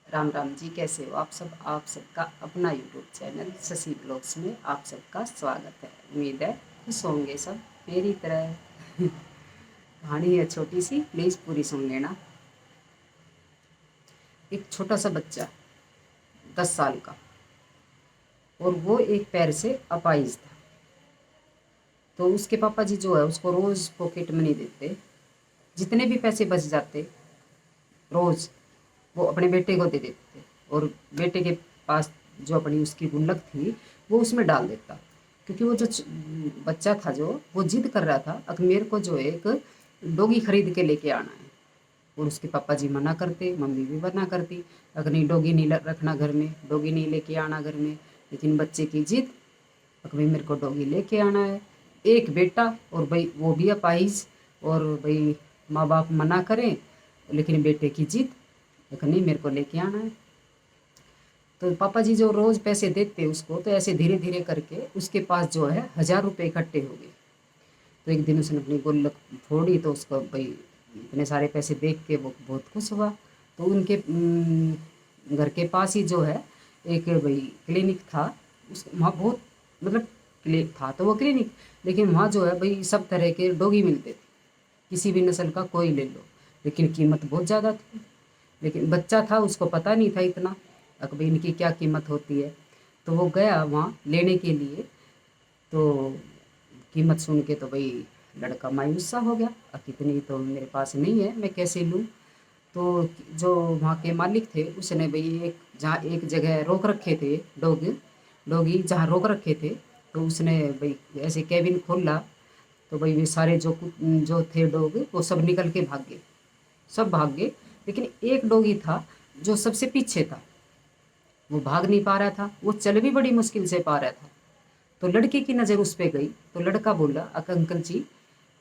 राम राम जी, कैसे हो आप सब। आप सबका अपना यूट्यूब चैनल शशि ब्लॉग्स में आप सबका स्वागत है। उम्मीद है खुश होंगे सब मेरी तरह। कहानी है छोटी सी, प्लीज़ पूरी सुन लेना। एक छोटा सा बच्चा 10 साल का, और वो एक पैर से अपाहिज था। तो उसके पापा जी जो है उसको रोज़ पॉकेट मनी देते। जितने भी पैसे बच जाते रोज़ वो अपने बेटे को दे देते थे, और बेटे के पास जो अपनी उसकी गुल्लक थी वो उसमें डाल देता। क्योंकि वो जो बच्चा था जो वो जिद कर रहा था, अब मेरे को जो है एक डॉगी खरीद के लेके आना है। और उसके पापा जी मना करते, मम्मी भी मना करती, अगर नहीं डॉगी नहीं रखना घर में, डॉगी नहीं लेके आना घर में। लेकिन बच्चे की जिद, भाई मेरे को डॉगी लेके आना है। एक बेटा, और भाई वो भी अपाहिज, और भाई माँ बाप मना करें लेकिन बेटे की जिद, लेकिन नहीं मेरे को लेके आना है। तो पापा जी जो रोज़ पैसे देते उसको, तो ऐसे धीरे धीरे करके उसके पास जो है 1000 रुपये इकट्ठे हो गए। तो एक दिन उसने अपनी गुल्लक फोड़ी, तो उसको भाई इतने सारे पैसे देख के वो बहुत खुश हुआ। तो उनके घर के पास ही जो है एक भाई क्लिनिक था। उस वहाँ बहुत मतलब क्लिनिक था तो वो क्लिनिक, लेकिन वहाँ जो है भाई सब तरह के डॉगी मिलते थे, किसी भी नस्ल का कोई ले लो, लेकिन कीमत बहुत ज़्यादा थी। लेकिन बच्चा था, उसको पता नहीं था इतना कि भाई इनकी क्या कीमत होती है। तो वो गया वहाँ लेने के लिए। तो कीमत सुन के तो भाई लड़का मायूस सा हो गया, अब इतनी तो मेरे पास नहीं है, मैं कैसे लूँ। तो जो वहाँ के मालिक थे उसने भाई एक जहाँ एक जगह रोक रखे थे डॉगी जहाँ रोक रखे थे, तो उसने भाई ऐसे कैबिन खोला। तो भाई वे सारे जो थे डॉग वो सब निकल के भाग गए, सब भाग गए। लेकिन एक डॉगी था जो सबसे पीछे था, वो भाग नहीं पा रहा था, वो चल भी बड़ी मुश्किल से पा रहा था। तो लड़के की नज़र उस पर गई, तो लड़का बोला अंकल जी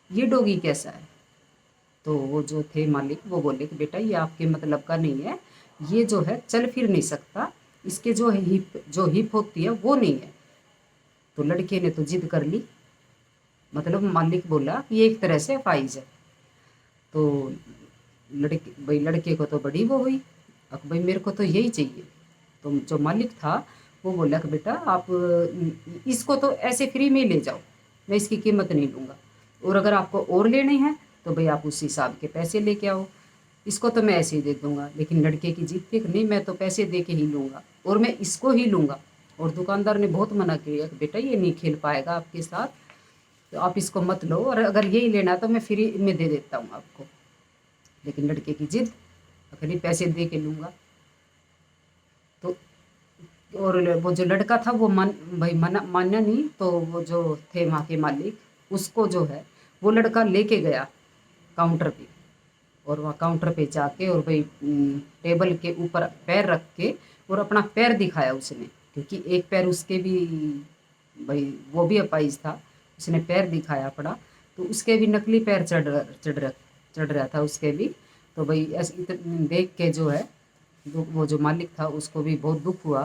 ये डॉगी कैसा है। तो वो जो थे मालिक वो बोले कि बेटा ये आपके मतलब का नहीं है, ये जो है चल फिर नहीं सकता, इसके जो हिप होती है वो नहीं है। तो लड़के ने तो जिद कर ली, मतलब मालिक बोला कि ये एक तरह से अपाहिज है। तो लड़के को तो बड़ी वो हुई, अब भाई मेरे को तो यही चाहिए। तो जो मालिक था वो बोला कि बेटा आप इसको तो ऐसे फ्री में ले जाओ, मैं इसकी कीमत नहीं लूँगा, और अगर आपको और लेने हैं तो भाई आप उस हिसाब के पैसे लेके आओ, इसको तो मैं ऐसे ही दे दूँगा। लेकिन लड़के की जिद थी कि नहीं मैं तो पैसे दे के ही लूँगा, और मैं इसको ही लूँगा। और दुकानदार ने बहुत मना किया कि बेटा ये नहीं खेल पाएगा आपके साथ, तो आप इसको मत लो, और अगर यही लेना है तो मैं फ्री में दे देता हूँ आपको। लेकिन लड़के की जिद, अगर पैसे दे के लूँगा। तो और वो जो लड़का था वो भाई मान्या नहीं, तो वो जो थे वहाँ के मालिक उसको जो है वो लड़का लेके गया काउंटर पे। और वहाँ काउंटर पे जाके और भाई टेबल के ऊपर पैर रख के और अपना पैर दिखाया उसने, क्योंकि एक पैर उसके भी भाई वो भी अपाहिज था, उसने पैर दिखाया अपना। तो उसके भी नकली पैर चढ़ रहा था उसके भी। तो भाई ऐसे देख के जो है वो जो मालिक था उसको भी बहुत दुख हुआ।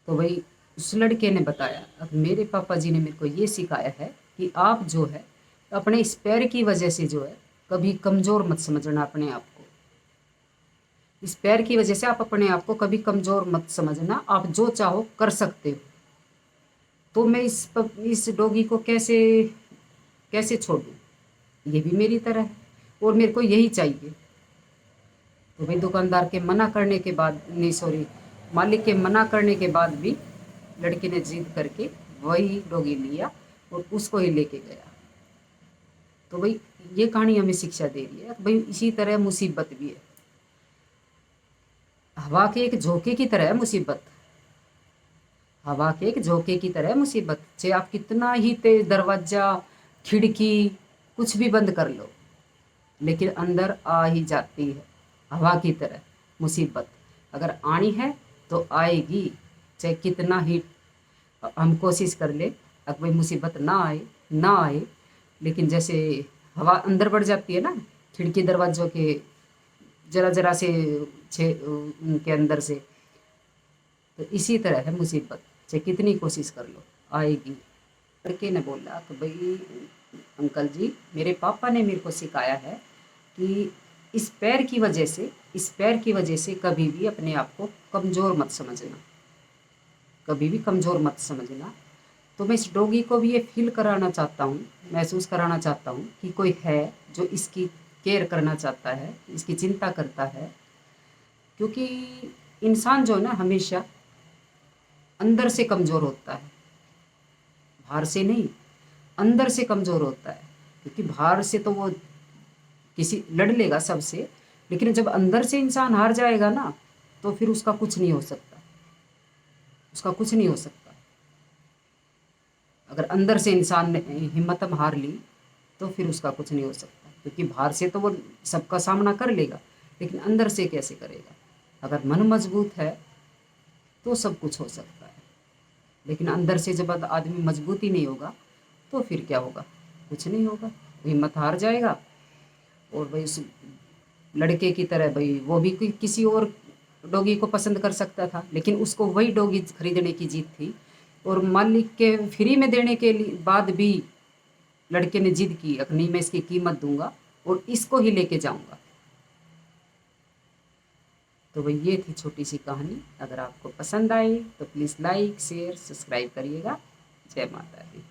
तो भाई उस लड़के ने बताया, अब मेरे पापा जी ने मेरे को ये सिखाया है कि आप जो है अपने इस पैर की वजह से जो है कभी कमज़ोर मत समझना अपने आप को। इस पैर की वजह से आप अपने आप को कभी कमज़ोर मत समझना, आप जो चाहो कर सकते हो। तो मैं इस डॉगी को कैसे कैसे छोड़ूं, ये भी मेरी तरह है और मेरे को यही चाहिए। तो भाई दुकानदार के मना करने के बाद, नहीं सॉरी, मालिक के मना करने के बाद भी लड़के ने जिद करके वही डॉगी लिया और उसको ही लेके गया। तो भाई ये कहानी हमें शिक्षा दे रही है, भाई इसी तरह मुसीबत भी है, हवा के एक झोंके की तरह है मुसीबत। हवा के एक झोंके की तरह है मुसीबत, चाहे आप कितना ही तेज दरवाजा खिड़की कुछ भी बंद कर लो, लेकिन अंदर आ ही जाती है हवा की तरह मुसीबत। अगर आनी है तो आएगी, चाहे कितना ही हम कोशिश कर ले, अगर भाई मुसीबत ना आए ना आए। लेकिन जैसे हवा अंदर बढ़ जाती है ना खिड़की दरवाज़ों के जरा जरा से छे उनके अंदर से, तो इसी तरह है मुसीबत, चाहे कितनी कोशिश कर लो आएगी। लड़के ने बोला कि भाई अंकल जी मेरे पापा ने मेरे को सिखाया है कि इस पैर की वजह से इस पैर की वजह से कभी भी अपने आप को कमज़ोर मत समझना, कभी भी कमज़ोर मत समझना। तो मैं इस डॉगी को भी ये फील कराना चाहता हूँ, महसूस कराना चाहता हूँ कि कोई है जो इसकी केयर करना चाहता है, इसकी चिंता करता है। क्योंकि इंसान जो है ना हमेशा अंदर से कमज़ोर होता है, बाहर से नहीं, अंदर से कमज़ोर होता है। क्योंकि बाहर से तो वो किसी लड़ लेगा सबसे, लेकिन जब अंदर से इंसान हार जाएगा ना, तो फिर उसका कुछ नहीं हो सकता, उसका कुछ नहीं हो सकता। अगर अंदर से इंसान ने हिम्मत हार ली तो फिर उसका कुछ नहीं हो सकता। क्योंकि बाहर से तो वो सबका सामना कर लेगा, लेकिन अंदर से कैसे करेगा। अगर मन मजबूत है तो सब कुछ हो सकता है, लेकिन अंदर से जब आदमी मजबूत ही नहीं होगा तो फिर क्या होगा, कुछ नहीं होगा, हिम्मत हार जाएगा। और भाई उस लड़के की तरह भाई वो भी किसी और डॉगी को पसंद कर सकता था, लेकिन उसको वही डॉगी खरीदने की जीत थी। और मालिक के फ्री में देने के लिए बाद भी लड़के ने जिद की, अब नहीं मैं इसकी कीमत दूंगा और इसको ही लेके जाऊंगा। तो भाई ये थी छोटी सी कहानी। अगर आपको पसंद आई तो प्लीज़ लाइक शेयर सब्सक्राइब करिएगा। जय माता दी।